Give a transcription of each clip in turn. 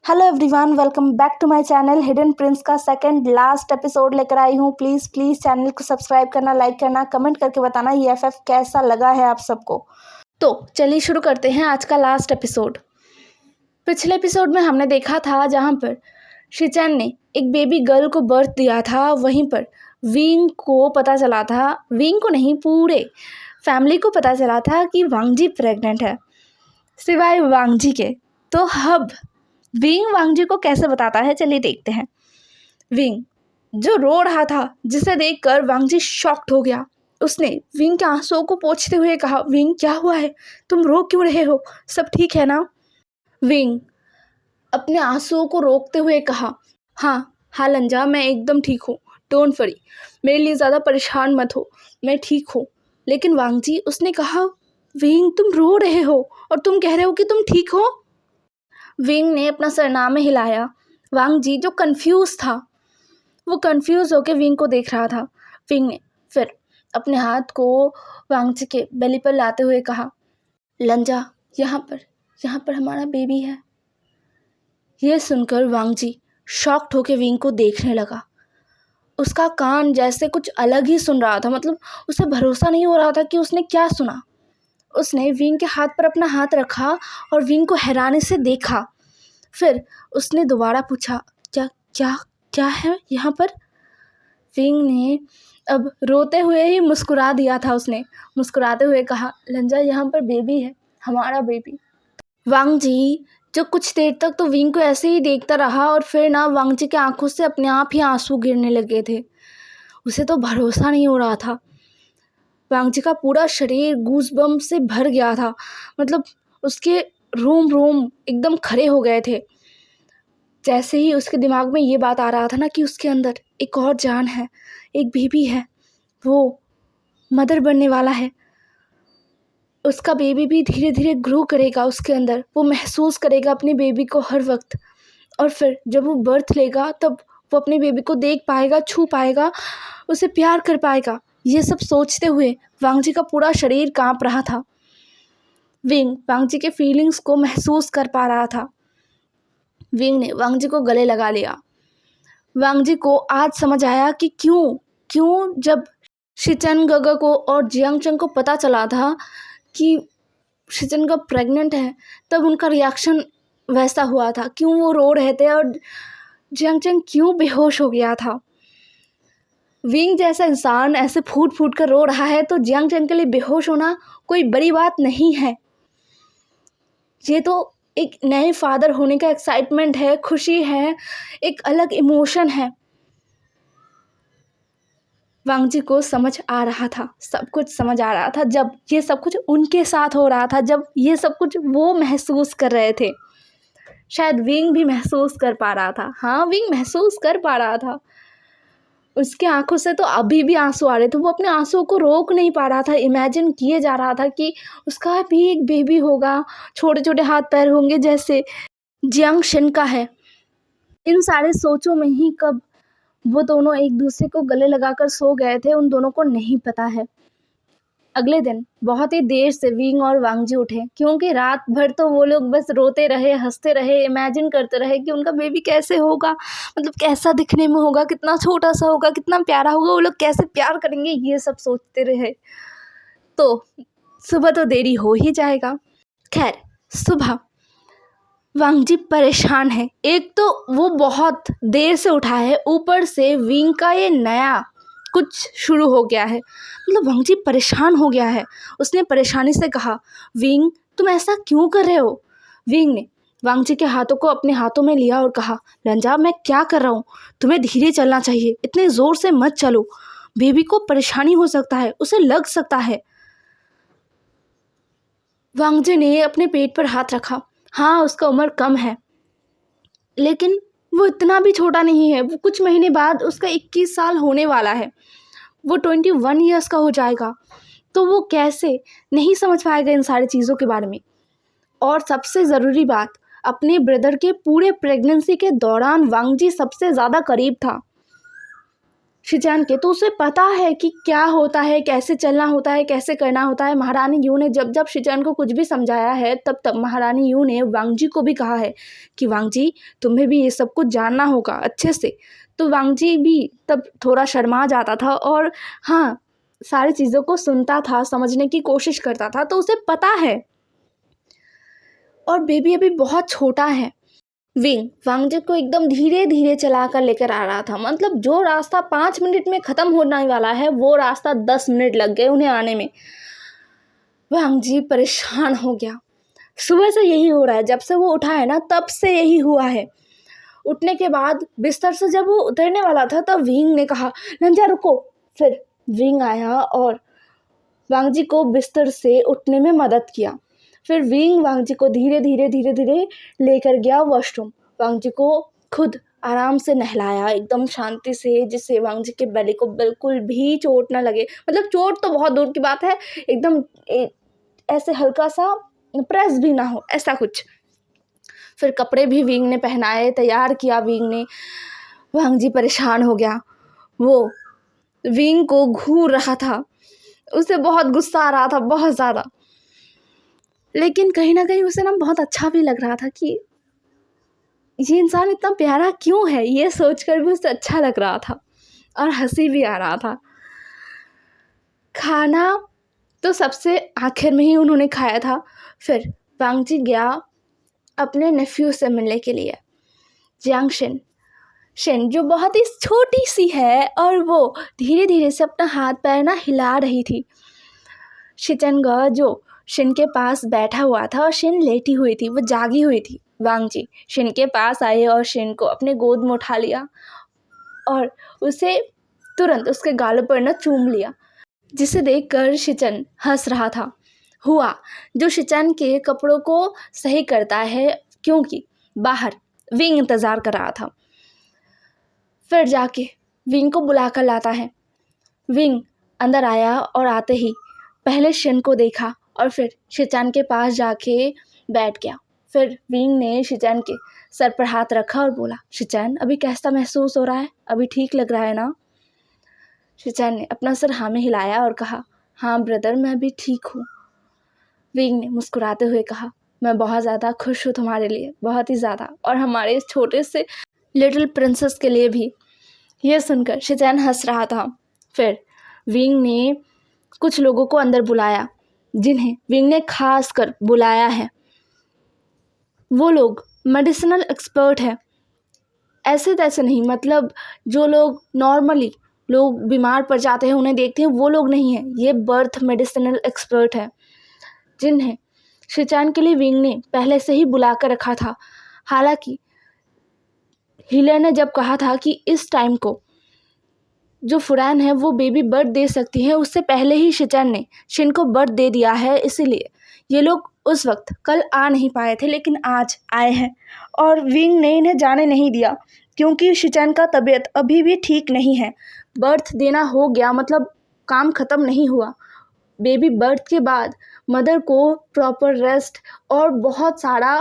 Hello everyone, welcome back to my channel. Hidden prince का second last episode लेकर आई हूँ। प्लीज़ चैनल को सब्सक्राइब करना, लाइक करना, कमेंट करके बताना ये एफएफ कैसा लगा है आप सबको। तो चलिए शुरू करते हैं आज का लास्ट एपिसोड। पिछले एपिसोड में हमने देखा था जहाँ पर शिचैन ने एक बेबी गर्ल को बर्थ दिया था, वहीं पर विंग को पता चला था, विंग को नहीं पूरे फैमिली को पता चला था कि वांगजी प्रेग्नेंट है, सिवाय वांगजी के। तो अब विंग वांगजी को कैसे बताता है, चलिए देखते हैं। विंग जो रो रहा था, जिसे देखकर वांगजी शॉक्ड हो गया। उसने विंग के आंसुओं को पोंछते हुए कहा, विंग क्या हुआ है, तुम रो क्यों रहे हो, सब ठीक है ना? विंग अपने आंसुओं को रोकते हुए कहा, हाँ लंजा, मैं एकदम ठीक हूँ, डोंट वरी, मेरे लिए ज़्यादा परेशान मत हो, मैं ठीक हूँ। लेकिन वांगजी, उसने कहा, विंग तुम रो रहे हो और तुम कह रहे हो कि तुम ठीक हो। विंग ने अपना सरनामे हिलाया। वांगजी जो कंफ्यूज था, वो कंफ्यूज होकर विंग को देख रहा था। विंग ने फिर अपने हाथ को वांगजी के बेली पर लाते हुए कहा, लंजा, यहाँ पर हमारा बेबी है। यह सुनकर वांगजी शॉक्ड होकर विंग को देखने लगा। उसका कान जैसे कुछ अलग ही सुन रहा था, मतलब उसे भरोसा नहीं हो रहा था कि उसने क्या सुना। उसने विंग के हाथ पर अपना हाथ रखा और विंग को हैरानी से देखा। फिर उसने दोबारा पूछा, क्या है यहाँ पर? विंग ने अब रोते हुए ही मुस्कुरा दिया था। उसने मुस्कुराते हुए कहा, लंजा, यहाँ पर बेबी है, हमारा बेबी। वांगजी जो कुछ देर तक तो विंग को ऐसे ही देखता रहा और फिर ना वांगजी के आंखों से अपने आप ही आंसू गिरने लगे थे। उसे तो भरोसा नहीं हो रहा था। वांगजी का पूरा शरीर गूज़बम्प से भर गया था, मतलब उसके रोम एकदम खड़े हो गए थे। जैसे ही उसके दिमाग में ये बात आ रहा था ना कि उसके अंदर एक और जान है, एक बेबी है, वो मदर बनने वाला है। उसका बेबी भी धीरे धीरे ग्रो करेगा उसके अंदर, वो महसूस करेगा अपने बेबी को हर वक्त। और फिर जब वो बर्थ लेगा तब वो अपने बेबी को देख पाएगा, छू पाएगा, उसे प्यार कर पाएगा। ये सब सोचते हुए वांगजी का पूरा शरीर कांप रहा था। विंग वांगजी के फीलिंग्स को महसूस कर पा रहा था। विंग ने वांगजी को गले लगा लिया। वांगजी को आज समझ आया कि क्यों जब शिचैन गगे को और जियांगचंग को पता चला था कि शिचैन का प्रेग्नेंट है, तब उनका रिएक्शन वैसा हुआ था, क्यों वो रो रहे थे और जियांगचंग क्यों बेहोश हो गया था। विंग जैसा इंसान ऐसे फूट कर रो रहा है तो जियांगचंग के लिए बेहोश होना कोई बड़ी बात नहीं है। ये तो एक नए फादर होने का एक्साइटमेंट है, खुशी है, एक अलग इमोशन है। वांगजी को समझ आ रहा था, सब कुछ समझ आ रहा था, जब ये सब कुछ उनके साथ हो रहा था, जब ये सब कुछ वो महसूस कर रहे थे। शायद विंग भी महसूस कर पा रहा था। हाँ, विंग महसूस कर पा रहा था। उसके आंखों से तो अभी भी आंसू आ रहे थे, वो अपने आंसुओं को रोक नहीं पा रहा था। इमेजिन किए जा रहा था कि उसका भी एक बेबी होगा, छोटे छोटे हाथ पैर होंगे जैसे जियांगशन का है। इन सारे सोचों में ही कब वो दोनों एक दूसरे को गले लगाकर सो गए थे, उन दोनों को नहीं पता है। अगले दिन बहुत ही देर से विंग और वांगजी उठे, क्योंकि रात भर तो वो लोग बस रोते रहे, हंसते रहे, इमेजिन करते रहे कि उनका बेबी कैसे होगा, मतलब कैसा दिखने में होगा, कितना छोटा सा होगा, कितना प्यारा होगा, वो लोग कैसे प्यार करेंगे, ये सब सोचते रहे। तो सुबह तो देरी हो ही जाएगा। खैर, सुबह वांगजी परेशान है। एक तो वो बहुत देर से उठा है, ऊपर से विंग का ये नया कुछ शुरू हो गया है, मतलब वांगजी परेशान हो गया है। उसने परेशानी से कहा, विंग तुम ऐसा क्यों कर रहे हो? विंग ने वांगजी के हाथों को अपने हाथों में लिया और कहा, लंजा, मैं क्या कर रहा हूँ, तुम्हें धीरे चलना चाहिए, इतने ज़ोर से मत चलो, बेबी को परेशानी हो सकता है, उसे लग सकता है। वांगजी ने अपने पेट पर हाथ रखा। हाँ, उसका उम्र कम है, लेकिन वो इतना भी छोटा नहीं है। वो कुछ महीने बाद उसका 21 साल होने वाला है, वो 21 ईयर्स का हो जाएगा। तो वो कैसे नहीं समझ पाएगा इन सारी चीज़ों के बारे में। और सबसे ज़रूरी बात, अपने ब्रदर के पूरे प्रेगनेंसी के दौरान वांगजी सबसे ज़्यादा करीब था। शिचान के, तो उसे पता है कि क्या होता है, कैसे चलना होता है, कैसे करना होता है। महारानी यू ने जब जब शिचान को कुछ भी समझाया है तब तब महारानी यू ने वांग जी को भी कहा है कि वांग जी तुम्हें भी ये सब कुछ जानना होगा अच्छे से। तो वांग जी भी तब थोड़ा शर्मा जाता था और हाँ, सारी चीज़ों को सुनता था, समझने की कोशिश करता था। तो उसे पता है, और बेबी अभी बहुत छोटा है। विंग वांग जी को एकदम धीरे धीरे चला कर लेकर आ रहा था। मतलब जो रास्ता 5 मिनट में ख़त्म होने वाला है वो रास्ता 10 मिनट लग गए उन्हें आने में। वांग जी परेशान हो गया। सुबह से यही हो रहा है, जब से वो उठा है ना तब से यही हुआ है। उठने के बाद बिस्तर से जब वो उतरने वाला था तब विंग ने कहा नंजा रुको। फिर विंग आया और वांग जी को बिस्तर से उठने में मदद किया। फिर विंग वांग जी को धीरे धीरे लेकर गया वॉशरूम। वांग जी को खुद आराम से नहलाया एकदम शांति से, जिससे वांग जी के बेली को बिल्कुल भी चोट ना लगे। मतलब चोट तो बहुत दूर की बात है, एकदम ऐसे हल्का सा प्रेस भी ना हो, ऐसा कुछ। फिर कपड़े भी विंग ने पहनाए, तैयार किया विंग ने। वांग जी परेशान हो गया। वो विंग को घूर रहा था, उसे बहुत गुस्सा आ रहा था, बहुत ज़्यादा। लेकिन कहीं ना कहीं उसे ना बहुत अच्छा भी लग रहा था कि ये इंसान इतना प्यारा क्यों है, ये सोचकर भी उसे अच्छा लग रहा था और हंसी भी आ रहा था। खाना तो सबसे आखिर में ही उन्होंने खाया था। फिर वांग जी गया अपने नेफ्यू से मिलने के लिए, जियांग शिन जो बहुत ही छोटी सी है और वो धीरे धीरे से अपना हाथ पैर ना हिला रही थी। शिचनगा जो शिन के पास बैठा हुआ था और शिन लेटी हुई थी, वो जागी हुई थी। वांग जी शिन के पास आए और शिन को अपने गोद में उठा लिया और उसे तुरंत उसके गालों पर न चूम लिया, जिसे देखकर शिचन हंस रहा था। हुआ जो शिचन के कपड़ों को सही करता है, क्योंकि बाहर विंग इंतज़ार कर रहा था। फिर जाके विंग को बुला कर लाता है। विंग अंदर आया और आते ही पहले शिन को देखा और फिर शिचन के पास जाके बैठ गया। फिर विंग ने शिचन के सर पर हाथ रखा और बोला, शिचन अभी कैसा महसूस हो रहा है, अभी ठीक लग रहा है ना? शिचन ने अपना सर हाँ में हिलाया और कहा, हाँ ब्रदर मैं अभी ठीक हूँ। विंग ने मुस्कुराते हुए कहा, मैं बहुत ज़्यादा खुश हूँ तुम्हारे लिए, बहुत ही ज़्यादा, और हमारे इस छोटे से लिटिल प्रिंसेस के लिए भी। यह सुनकर शिचन हंस रहा था। फिर विंग ने कुछ लोगों को अंदर बुलाया, जिन्हें विंग ने खास कर बुलाया है। वो लोग मेडिसिनल एक्सपर्ट हैं, ऐसे तैसे नहीं, मतलब जो लोग नॉर्मली लोग बीमार पड़ जाते हैं उन्हें देखते हैं, वो लोग नहीं हैं। ये बर्थ मेडिसिनल एक्सपर्ट है, जिन्हें शिचन के लिए विंग ने पहले से ही बुला कर रखा था। हालांकि हीलर ने जब कहा था कि इस टाइम को जो फुरैन है वो बेबी बर्थ दे सकती है, उससे पहले ही शिचन ने शिन को बर्थ दे दिया है। इसीलिए ये लोग उस वक्त कल आ नहीं पाए थे, लेकिन आज आए हैं और विंग ने इन्हें जाने नहीं दिया, क्योंकि शिचन का तबीयत अभी भी ठीक नहीं है। बर्थ देना हो गया, मतलब काम ख़त्म नहीं हुआ। बेबी बर्थ के बाद मदर को प्रॉपर रेस्ट और बहुत सारा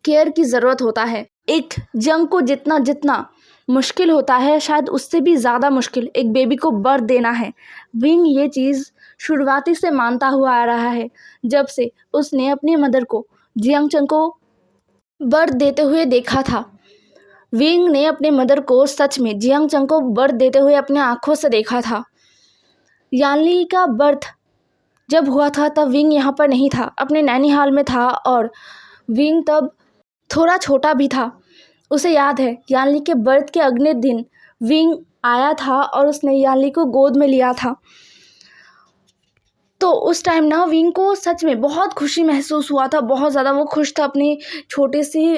केयर की ज़रूरत होता है। एक जंग को जितना जितना मुश्किल होता है, शायद उससे भी ज़्यादा मुश्किल एक बेबी को बर्थ देना है। विंग ये चीज़ शुरुआती से मानता हुआ आ रहा है, जब से उसने अपनी मदर को जियांग चंग को बर्थ देते हुए देखा था। विंग ने अपने मदर को सच में जियांग चंग को बर्थ देते हुए अपने आँखों से देखा था। यानली का बर्थ जब हुआ था तब विंग यहाँ पर नहीं था, अपने नैनीहाल में था, और विंग तब थोड़ा छोटा भी था। उसे याद है यानली के बर्थ के अगले दिन विंग आया था और उसने यानली को गोद में लिया था। तो उस टाइम ना विंग को सच में बहुत खुशी महसूस हुआ था, बहुत ज़्यादा वो खुश था अपनी छोटी सी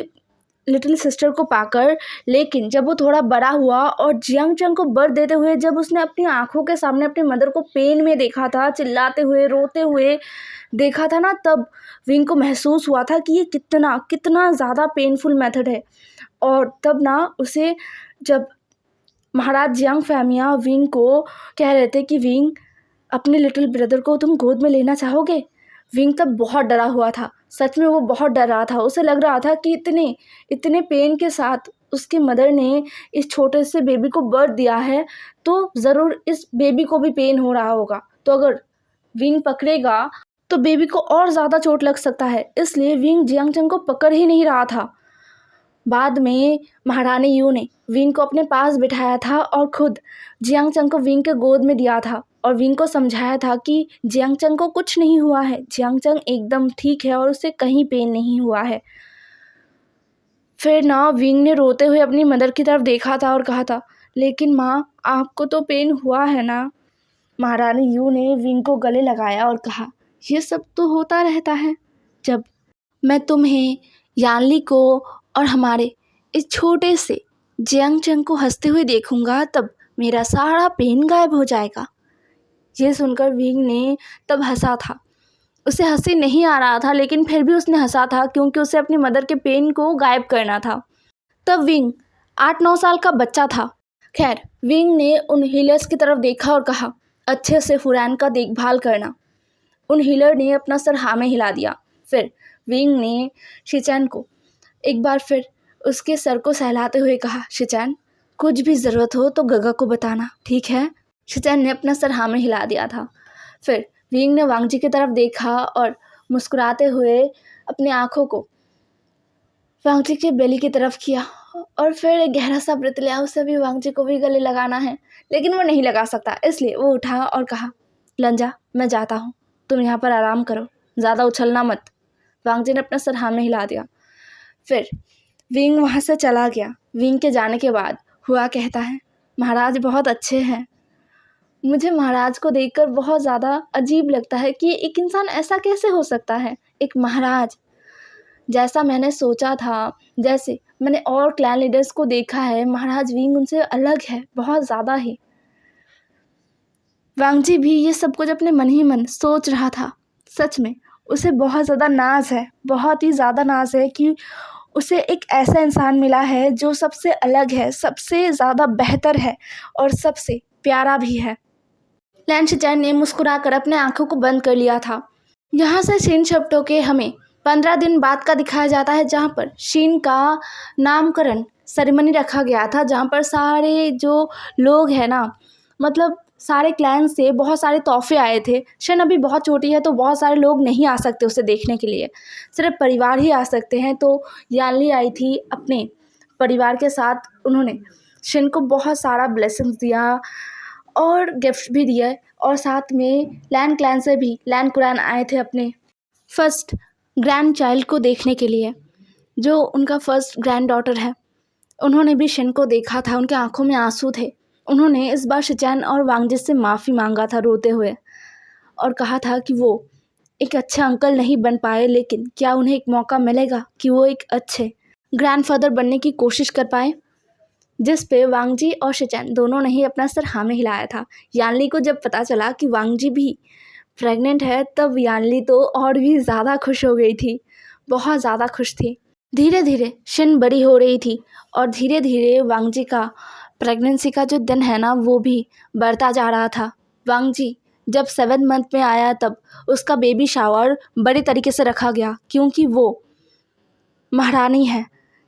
लिटिल सिस्टर को पाकर। लेकिन जब वो थोड़ा बड़ा हुआ और जियांग चंग को बर्थ देते हुए जब उसने अपनी आंखों के सामने अपनी मदर को पेन में देखा था, चिल्लाते हुए रोते हुए देखा था ना, तब विंग को महसूस हुआ था कि ये कितना कितना ज़्यादा पेनफुल मेथड है। और तब ना उसे जब महाराज जियांग फैमिया विंग को कह रहे थे कि विंग अपने लिटिल ब्रदर को तुम गोद में लेना चाहोगे, विंग तब बहुत डरा हुआ था। सच में वो बहुत डर रहा था। उसे लग रहा था कि इतने पेन के साथ उसकी मदर ने इस छोटे से बेबी को बर्थ दिया है, तो ज़रूर इस बेबी को भी पेन हो रहा होगा। तो अगर विंग पकड़ेगा तो बेबी को और ज़्यादा चोट लग सकता है, इसलिए विंग जियांगचंग को पकड़ ही नहीं रहा था। बाद में महारानी यू ने विंग को अपने पास बिठाया था और खुद जियांगचंग को विंग के गोद में दिया था और विंग को समझाया था कि जियांगचंग को कुछ नहीं हुआ है, जियांगचंग एकदम ठीक है और उसे कहीं पेन नहीं हुआ है। फिर ना विंग ने रोते हुए अपनी मदर की तरफ देखा था और कहा था, लेकिन माँ, आपको तो पेन हुआ है ना। महारानी यू ने विंग को गले लगाया और कहा, ये सब तो होता रहता है। जब मैं तुम्हें, यानली को और हमारे इस छोटे से जियांगचंग को हंसते हुए देखूंगा, तब मेरा सारा पेन गायब हो जाएगा। ये सुनकर विंग ने तब हंसा था। उसे हंसी नहीं आ रहा था, लेकिन फिर भी उसने हंसा था क्योंकि उसे अपनी मदर के पेन को गायब करना था। तब विंग 8-9 साल का बच्चा था। खैर, विंग ने उन हीलर्स की तरफ देखा और कहा, अच्छे से फुरैन का देखभाल करना। उन हीलर ने अपना सर हाँ में हिला दिया। फिर विंग ने शिचैन को एक बार फिर उसके सर को सहलाते हुए कहा, शिचैन, कुछ भी ज़रूरत हो तो गगा को बताना, ठीक है। शिचैन ने अपना सर हाँ में हिला दिया था। फिर विंग ने वांगजी की तरफ देखा और मुस्कुराते हुए अपनी आँखों को वांगजी के बेली की तरफ किया और फिर एक गहरा सा व्रत लिया। उसे भी वांगजी को भी गले लगाना है, लेकिन वो नहीं लगा सकता, इसलिए वो उठा और कहा, लंजा, मैं जाता हूँ, तुम यहाँ पर आराम करो, ज़्यादा उछलना मत। वांगजी ने अपना सर हाँ में हिला दिया। फिर विंग वहाँ से चला गया। विंग के जाने के बाद हुआ कहता है, महाराज बहुत अच्छे हैं। मुझे महाराज को देखकर बहुत ज़्यादा अजीब लगता है कि एक इंसान ऐसा कैसे हो सकता है। एक महाराज, जैसा मैंने सोचा था, जैसे मैंने और क्लैन लीडर्स को देखा है, महाराज विंग उनसे अलग है, बहुत ज़्यादा ही। वांगजी भी ये सब कुछ अपने मन ही मन सोच रहा था। सच में उसे बहुत ज़्यादा नाज है, बहुत ही ज़्यादा नाज है कि उसे एक ऐसा इंसान मिला है जो सबसे अलग है, सबसे ज़्यादा बेहतर है और सबसे प्यारा भी है। लैन शिचैन ने मुस्कुराकर अपने आंखों को बंद कर लिया था। यहाँ से शीन शब्दों हमें 15 दिन बाद का दिखाया जाता है, जहाँ पर शीन का नामकरण सेरेमनी रखा गया था, जहाँ पर सारे जो लोग हैं ना, मतलब सारे क्लैन से बहुत सारे तोहफे आए थे। शन अभी बहुत छोटी है तो बहुत सारे लोग नहीं आ सकते उसे देखने के लिए, सिर्फ परिवार ही आ सकते हैं। तो यानली आई थी अपने परिवार के साथ, उन्होंने शन को बहुत सारा ब्लेसिंग्स दिया और गिफ्ट भी दिया, और साथ में लैन क्लैन से भी लैन कुरान आए थे अपने फर्स्ट ग्रैंड चाइल्ड को देखने के लिए, जो उनका फर्स्ट ग्रैंड डॉटर है। उन्होंने भी शन को देखा था, उनके आंखों में आंसू थे। उन्होंने इस बार शिचैन और वांगजी से माफ़ी मांगा था रोते हुए, और कहा था कि वो एक अच्छे अंकल नहीं बन पाए, लेकिन क्या उन्हें एक मौका मिलेगा कि वो एक अच्छे ग्रैंडफादर बनने की कोशिश कर पाए। जिस पे वांगजी और शिचैन दोनों ने ही अपना सर हाँ में हिलाया था। यानली को जब पता चला कि वांगजी भी प्रेग्नेंट है, तब यानली तो और भी ज़्यादा खुश हो गई थी, बहुत ज़्यादा खुश थी। धीरे धीरे शिन बड़ी हो रही थी और धीरे धीरे वांगजी का प्रेगनेंसी का जो दिन है ना, वो भी बढ़ता जा रहा था। वांगजी जब 7 मंथ में आया, तब उसका बेबी शावर बड़े तरीके से रखा गया, क्योंकि वो महारानी है,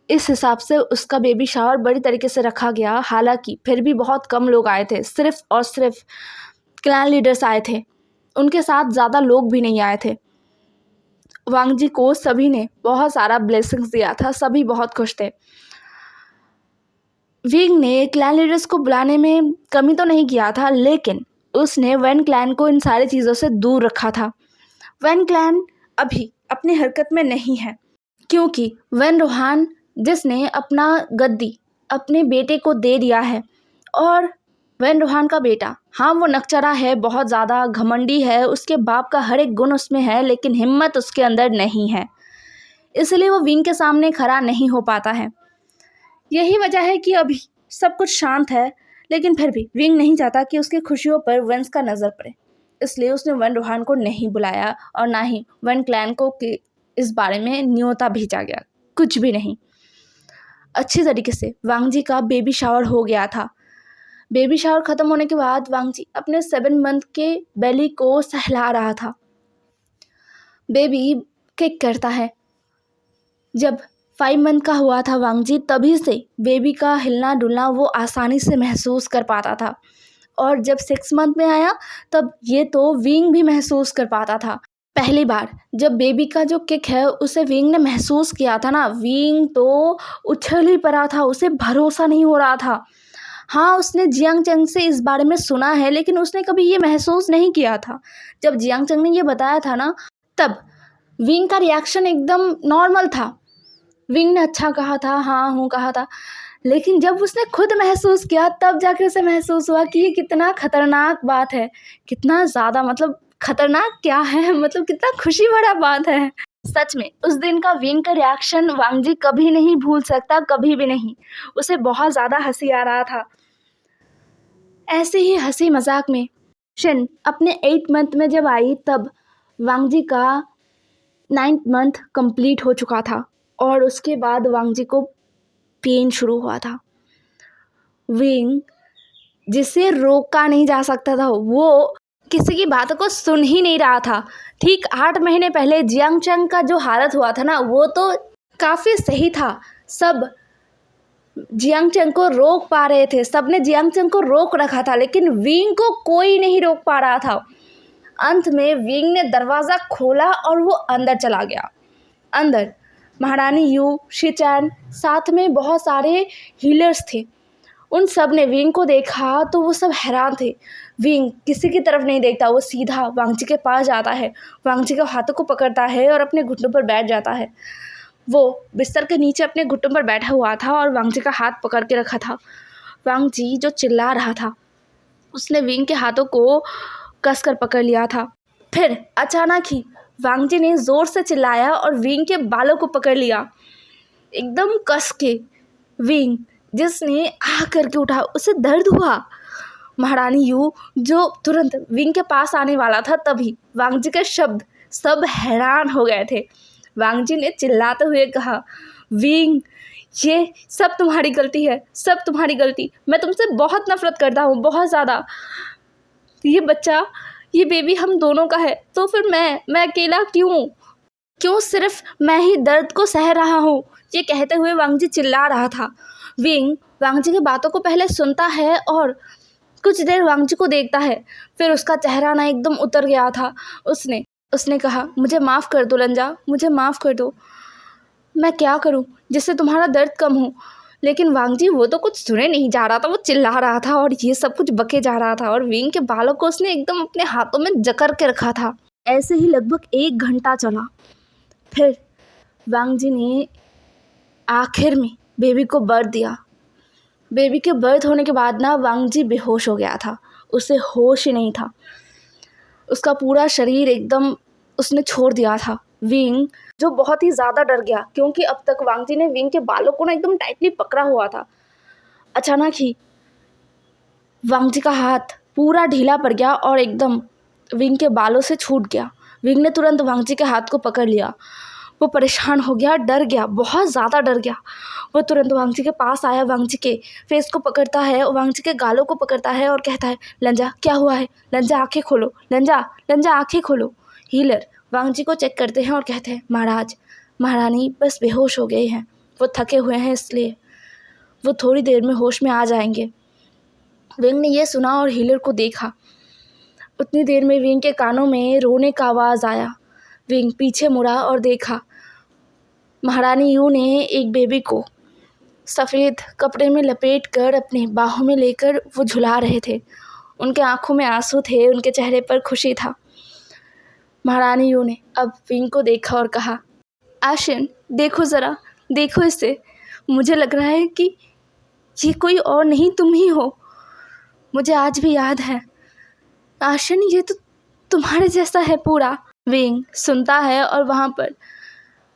इस हिसाब से उसका बेबी शावर बड़ी तरीके से रखा गया। हालांकि फिर भी बहुत कम लोग आए थे, सिर्फ और सिर्फ क्लैन लीडर्स आए थे, उनके साथ ज़्यादा लोग भी नहीं आए थे। वांगजी को सभी ने बहुत सारा ब्लेसिंग्स दिया था, सभी बहुत खुश थे। विंग ने क्लैन लीडर्स को बुलाने में कमी तो नहीं किया था, लेकिन उसने वन क्लैन को इन सारी चीज़ों से दूर रखा था। वन क्लैन अभी अपनी हरकत में नहीं है, क्योंकि वन रोहान, जिसने अपना गद्दी अपने बेटे को दे दिया है, और वन रोहान का बेटा, हाँ वो नकचरा है, बहुत ज़्यादा घमंडी है, उसके बाप का हर एक गुण उसमें है, लेकिन हिम्मत उसके अंदर नहीं है, इसलिए वो विंग के सामने खड़ा नहीं हो पाता है। यही वजह है कि अभी सब कुछ शांत है, लेकिन फिर भी विंग नहीं चाहता कि उसकी खुशियों पर वंस का नज़र पड़े, इसलिए उसने वन रोहान को नहीं बुलाया और ना ही वन क्लैन को इस बारे में न्योता भेजा गया, कुछ भी नहीं। अच्छी तरीके से वांगजी का बेबी शावर हो गया था। बेबी शावर ख़त्म होने के बाद वांगजी अपने 7 मंथ के बेली को सहला रहा था। बेबी किक करता है। जब 5 मंथ का हुआ था वांगजी, तभी से बेबी का हिलना डुलना वो आसानी से महसूस कर पाता था। और जब 6 मंथ में आया तब ये तो विंग भी महसूस कर पाता था। पहली बार जब बेबी का जो किक है उसे विंग ने महसूस किया था ना, विंग तो उछल ही पड़ा था, उसे भरोसा नहीं हो रहा था। हाँ, उसने जियांग चंग से इस बारे में सुना है, लेकिन उसने कभी ये महसूस नहीं किया था। जब जियांग चंग ने ये बताया था ना, तब विंग का रिएक्शन एकदम नॉर्मल था। विंग ने अच्छा कहा था, हाँ हूँ कहा था, लेकिन जब उसने खुद महसूस किया तब जाके उसे महसूस हुआ कि ये कितना खतरनाक बात है, कितना ज़्यादा, मतलब खतरनाक क्या है, मतलब कितना खुशी भरा बात है। सच में उस दिन का विंग का रिएक्शन वांगजी कभी नहीं भूल सकता, कभी भी नहीं। उसे बहुत ज़्यादा हंसी आ रहा था। ऐसे ही हंसी मजाक में शिन अपने 8 मंथ में जब आई तब वांगजी का 9th मंथ कंप्लीट हो चुका था और उसके बाद वांगजी को पेन शुरू हुआ था। विंग जिसे रोका नहीं जा सकता था, वो किसी की बातों को सुन ही नहीं रहा था। ठीक 8 महीने पहले जियांग चंग का जो हालत हुआ था ना, वो तो काफ़ी सही था। सब जियांग चंग को रोक पा रहे थे, सबने जियांग चंग को रोक रखा था, लेकिन विंग को कोई नहीं रोक पा रहा था। अंत में विंग ने दरवाज़ा खोला और वो अंदर चला गया। अंदर महारानी यू, शिचैन, साथ में बहुत सारे हीलर्स थे। उन सब ने विंग को देखा तो वो सब हैरान थे। विंग किसी की तरफ नहीं देखता, वो सीधा वांगजी के पास जाता है, वांगजी के हाथों को पकड़ता है और अपने घुटनों पर बैठ जाता है। वो बिस्तर के नीचे अपने घुटनों पर बैठा हुआ था और वांगजी का हाथ पकड़ के रखा था। वांगजी जो चिल्ला रहा था, उसने विंग के हाथों को कस कर पकड़ लिया था। फिर अचानक ही वांगजी ने ज़ोर से चिल्लाया और विंग के बालों को पकड़ लिया एकदम कस के। विंग जिसने आह करके उठा, उसे दर्द हुआ। महारानी यू जो तुरंत विंग के पास आने वाला था, तभी वांगजी के शब्द सब हैरान हो गए थे। वांगजी ने चिल्लाते हुए कहा, विंग ये सब तुम्हारी गलती है, सब तुम्हारी गलती। मैं तुमसे बहुत नफरत करता हूँ, बहुत ज़्यादा। ये बच्चा, ये बेबी हम दोनों का है, तो फिर मैं अकेला क्यों सिर्फ मैं ही दर्द को सह रहा हूँ। ये कहते हुए वांगजी चिल्ला रहा था। विंग वांगजी की बातों को पहले सुनता है और कुछ देर वांगजी को देखता है, फिर उसका चेहरा ना एकदम उतर गया था। उसने कहा, मुझे माफ़ कर दो लंजा, मुझे माफ़ कर दो। मैं क्या करूं जिससे तुम्हारा दर्द कम हो। लेकिन वांगजी वो तो कुछ सुने नहीं जा रहा था, वो चिल्ला रहा था और ये सब कुछ बके जा रहा था और विंग के बालों को उसने एकदम अपने हाथों में जकड़ के रखा था। ऐसे ही लगभग 1 घंटा चला। फिर वांगजी ने आखिर में बेबी को बर्थ दिया। बेबी के बर्थ होने के बाद ना वांगजी बेहोश हो गया था, उसे होश ही नहीं था। उसका पूरा शरीर एकदम उसने छोड़ दिया था। विंग जो बहुत ही ज़्यादा डर गया, क्योंकि अब तक वांगजी ने विंग के बालों को ना एकदम टाइटली पकड़ा हुआ था। अचानक ही वांगजी का हाथ पूरा ढीला पड़ गया और एकदम विंग के बालों से छूट गया। विंग ने तुरंत वांगजी के हाथ को पकड़ लिया। वो परेशान हो गया, डर गया, बहुत ज़्यादा डर गया। वो तुरंत वांगजी के पास आया, वांगजी के फेस को पकड़ता है, वांगजी के गालों को पकड़ता है और कहता है, लंजा क्या हुआ है, लंजा आँखें खोलो, लंजा आँखें खोलो। हीलर वांगजी को चेक करते हैं और कहते हैं, महाराज महारानी बस बेहोश हो गए हैं, वो थके हुए हैं, इसलिए वो थोड़ी देर में होश में आ जाएंगे। विंग ने यह सुना और हीलर को देखा। उतनी देर में विंग के कानों में रोने का आवाज़ आया। विंग पीछे मुड़ा और देखा, महारानी यू ने एक बेबी को सफ़ेद कपड़े में लपेट कर अपने बाहों में लेकर वो झुला रहे थे। उनके आंखों में आंसू थे, उनके चेहरे पर खुशी था। महारानी यू ने अब विंग को देखा और कहा, आशिन देखो ज़रा, देखो इसे, मुझे लग रहा है कि ये कोई और नहीं तुम ही हो। मुझे आज भी याद है आशिन, ये तो तुम्हारे जैसा है पूरा। विंग सुनता है और वहाँ पर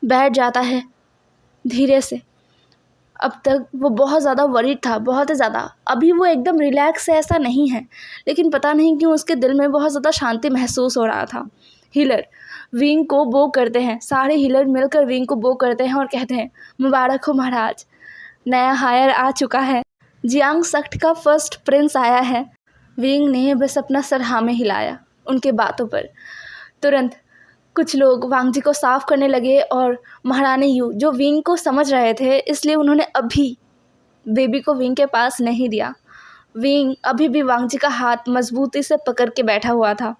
बैठ जाता है धीरे से। अब तक वो बहुत ज़्यादा वरीड था, बहुत ही ज़्यादा। अभी वो एकदम रिलैक्स है ऐसा नहीं है, लेकिन पता नहीं क्यों उसके दिल में बहुत ज़्यादा शांति महसूस हो रहा था। हीलर विंग को बो करते हैं, सारे हीलर मिलकर विंग को बो करते हैं और कहते हैं, मुबारक हो महाराज, नया हायर आ चुका है, जियांग सेक्ट का फर्स्ट प्रिंस आया है। विंग ने बस अपना सर हाँ में हिलाया उनके बातों पर। तुरंत कुछ लोग वांगजी को साफ करने लगे और महारानी यू जो विंग को समझ रहे थे, इसलिए उन्होंने अभी बेबी को विंग के पास नहीं दिया। विंग अभी भी वांगजी का हाथ मजबूती से पकड़ के बैठा हुआ था।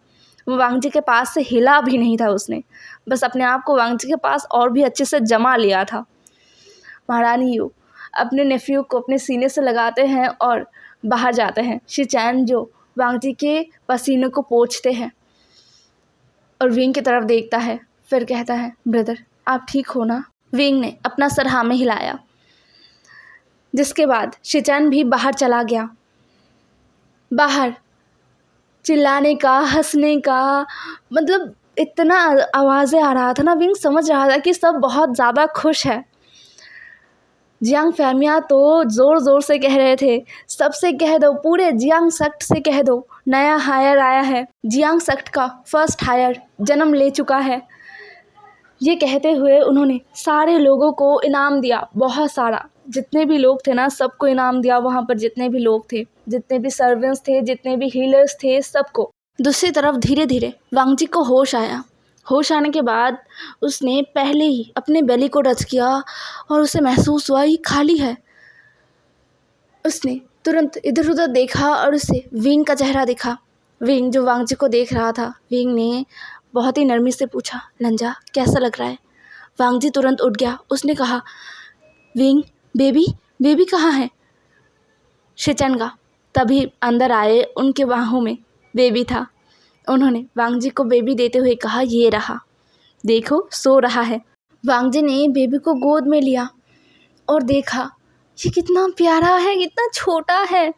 वो वांगजी के पास से हिला भी नहीं था। उसने बस अपने आप को वांगजी के पास और भी अच्छे से जमा लिया था। महारानी यू अपने नेफ्यू को अपने सीने से लगाते हैं और बाहर जाते हैं। शिचैन जो वांगजी के पसीने को पोंछते हैं और विंग की तरफ देखता है, फिर कहता है, ब्रदर आप ठीक हो ना? विंग ने अपना सर हाँ में हिलाया, जिसके बाद शिचैन भी बाहर चला गया। बाहर चिल्लाने का, हंसने का, मतलब इतना आवाज़ें आ रहा था ना। विंग समझ रहा था कि सब बहुत ज़्यादा खुश है। जियांग फैमिया तो ज़ोर ज़ोर से कह रहे थे, सबसे कह दो, पूरे जियांग सेक्ट से कह दो, नया हायर आया है, जियांग सेक्ट का फर्स्ट हायर जन्म ले चुका है। ये कहते हुए उन्होंने सारे लोगों को इनाम दिया, बहुत सारा। जितने भी लोग थे ना, सबको इनाम दिया। वहाँ पर जितने भी लोग थे, जितने भी सर्वेंट्स थे, जितने भी हीलर्स थे, सबको। दूसरी तरफ धीरे धीरे वांगजी को होश आया। होश आने के बाद उसने पहले ही अपने बेली को टच किया और उसे महसूस हुआ ये खाली है। उसने तुरंत इधर उधर देखा और उसे विंग का चेहरा दिखा। विंग जो वांगजी को देख रहा था। विंग ने बहुत ही नरमी से पूछा, लंजा कैसा लग रहा है? वांगजी तुरंत उठ गया। उसने कहा, विंग बेबी कहाँ है? शिचैन का तभी अंदर आए, उनके बाहों में बेबी था। उन्होंने वांगजी को बेबी देते हुए कहा, ये रहा, देखो सो रहा है। वांगजी ने बेबी को गोद में लिया और देखा, ये कितना प्यारा है, कितना छोटा है।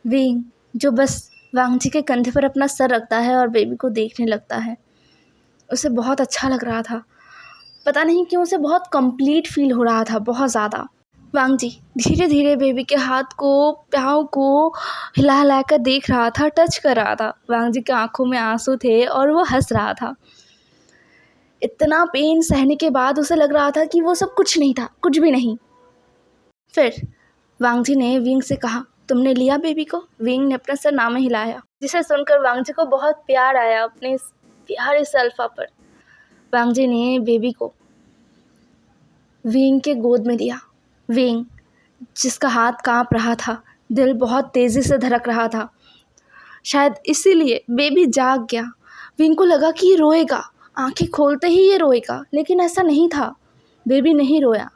विंग जो बस वांगजी के कंधे पर अपना सर रखता है और बेबी को देखने लगता है, उसे बहुत अच्छा लग रहा था। पता नहीं क्यों उसे बहुत कंप्लीट फील हो रहा था, बहुत ज़्यादा। वांगजी धीरे धीरे बेबी के हाथ को, पाँव को हिला हिला कर देख रहा था, टच कर रहा था। वांगजी की आंखों में आंसू थे और वो हंस रहा था। इतना पेन सहने के बाद उसे लग रहा था कि वो सब कुछ नहीं था, कुछ भी नहीं। फिर वांगजी ने विंग से कहा, तुमने लिया बेबी को? विंग ने अपना सर नाम हिलाया, जिसे सुनकर वांगजी को बहुत प्यार आया अपने प्यारे सल्फा पर। वांगजी ने बेबी को विंग के गोद में दिया। विंग जिसका हाथ कांप रहा था, दिल बहुत तेज़ी से धड़क रहा था। शायद इसीलिए बेबी जाग गया। विंग को लगा कि ये रोएगा, आंखें खोलते ही ये रोएगा, लेकिन ऐसा नहीं था। बेबी नहीं रोया।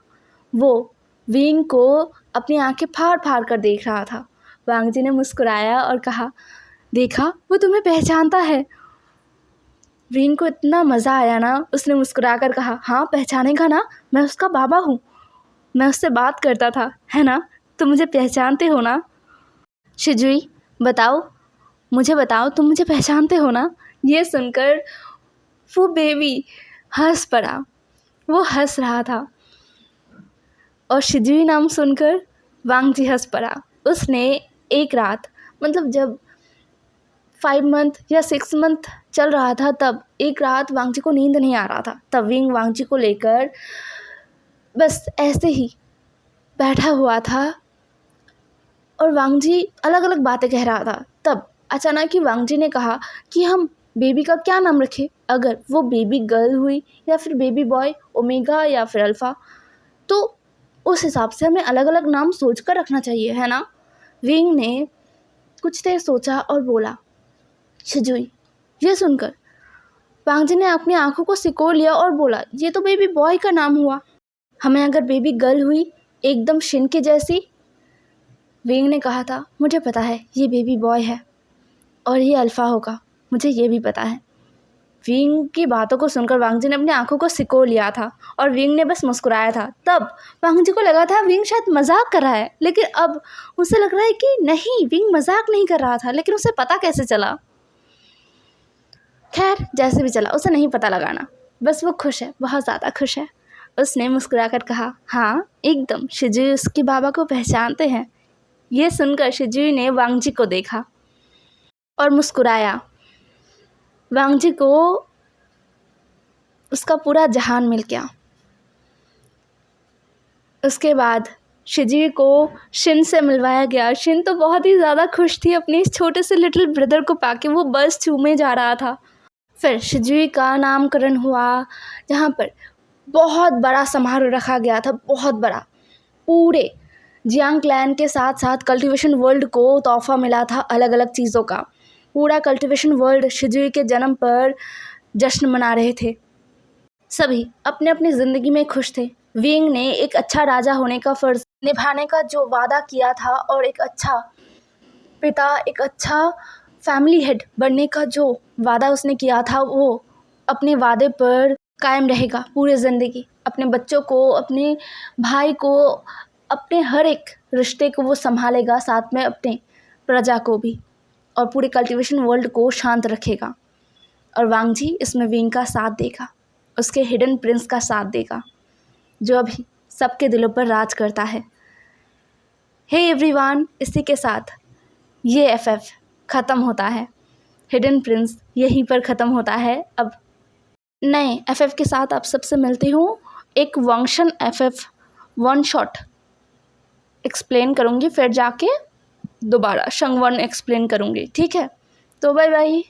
वो विंग को अपनी आंखें फाड़ फाड़ कर देख रहा था। वांगजी ने मुस्कुराया और कहा, देखा, वो तुम्हें पहचानता है। विंग को इतना मज़ा आया ना, उसने मुस्कुरा कर कहा, हाँ पहचानेगा ना, मैं उसका बाबा हूँ, मैं उससे बात करता था, है ना? तुम मुझे पहचानते हो ना? शिजुई बताओ, मुझे बताओ, तुम मुझे पहचानते हो ना? ये सुनकर वो बेबी हंस पड़ा। वो हंस रहा था और शिजुई नाम सुनकर वांगजी हंस पड़ा। उसने एक रात, मतलब जब 5 मंथ या 6 मंथ चल रहा था, तब एक रात वांगजी को नींद नहीं आ रहा था। तब विंग वांगजी को लेकर बस ऐसे ही बैठा हुआ था और वांगजी अलग अलग बातें कह रहा था। तब अचानक ही वांगजी ने कहा कि हम बेबी का क्या नाम रखें? अगर वो बेबी गर्ल हुई या फिर बेबी बॉय, ओमेगा या फिर अल्फ़ा, तो उस हिसाब से हमें अलग अलग नाम सोच कर रखना चाहिए, है ना? विंग ने कुछ देर सोचा और बोला, शिजुई। ये सुनकर वांगजी ने अपनी आंखों को सिकोड़ लिया और बोला, ये तो बेबी बॉय का नाम हुआ, हमें अगर बेबी गर्ल हुई एकदम शिन के जैसी? विंग ने कहा था, मुझे पता है ये बेबी बॉय है और ये अल्फ़ा होगा, मुझे ये भी पता है। विंग की बातों को सुनकर वांगजी ने अपनी आंखों को सिकोड़ लिया था और विंग ने बस मुस्कुराया था। तब वांगजी को लगा था विंग शायद मजाक कर रहा है, लेकिन अब उसे लग रहा है कि नहीं, विंग मजाक नहीं कर रहा था। लेकिन उसे पता कैसे चला? खैर जैसे भी चला, उसे नहीं पता लगाना, बस वो खुश है, बहुत ज़्यादा खुश है। उसने मुस्कुराकर कहा, हाँ एकदम, शिजुई उसके बाबा को पहचानते हैं। ये सुनकर शिजुई ने वांगजी को देखा और मुस्कुराया। वांगजी को उसका पूरा जहान मिल गया। उसके बाद शिजुई को शिन से मिलवाया गया। शिन तो बहुत ही ज़्यादा खुश थी अपने इस छोटे से लिटिल ब्रदर को पाके, वो बस चूमे जा रहा था। फिर शिजुई का नामकरण हुआ, जहाँ पर बहुत बड़ा समारोह रखा गया था, बहुत बड़ा। पूरे जियांग क्लैन के साथ साथ कल्टीवेशन वर्ल्ड को तोहफा मिला था अलग अलग चीज़ों का। पूरा कल्टीवेशन वर्ल्ड शिजुई के जन्म पर जश्न मना रहे थे। सभी अपने अपनी ज़िंदगी में खुश थे। विंग ने एक अच्छा राजा होने का फ़र्ज़ निभाने का जो वादा किया था और एक अच्छा पिता, एक अच्छा फैमिली हेड बनने का जो वादा उसने किया था, वो अपने वादे पर कायम रहेगा पूरी ज़िंदगी। अपने बच्चों को, अपने भाई को, अपने हर एक रिश्ते को वो संभालेगा, साथ में अपने प्रजा को भी, और पूरे कल्टीवेशन वर्ल्ड को शांत रखेगा। और वांग जी इसमें विंग का साथ देगा, उसके हिडन प्रिंस का साथ देगा, जो अभी सबके दिलों पर राज करता है। हे एवरीवन, इसी के साथ ये एफएफ ख़त्म होता है। हिडन प्रिंस यहीं पर ख़त्म होता है। अब नए एफएफ के साथ आप सबसे मिलती हूँ। एक वंशन एफएफ वन शॉट एक्सप्लेन करूँगी, फिर जाके दोबारा शंगवन एक्सप्लेन करूँगी, ठीक है? तो बाय बाय।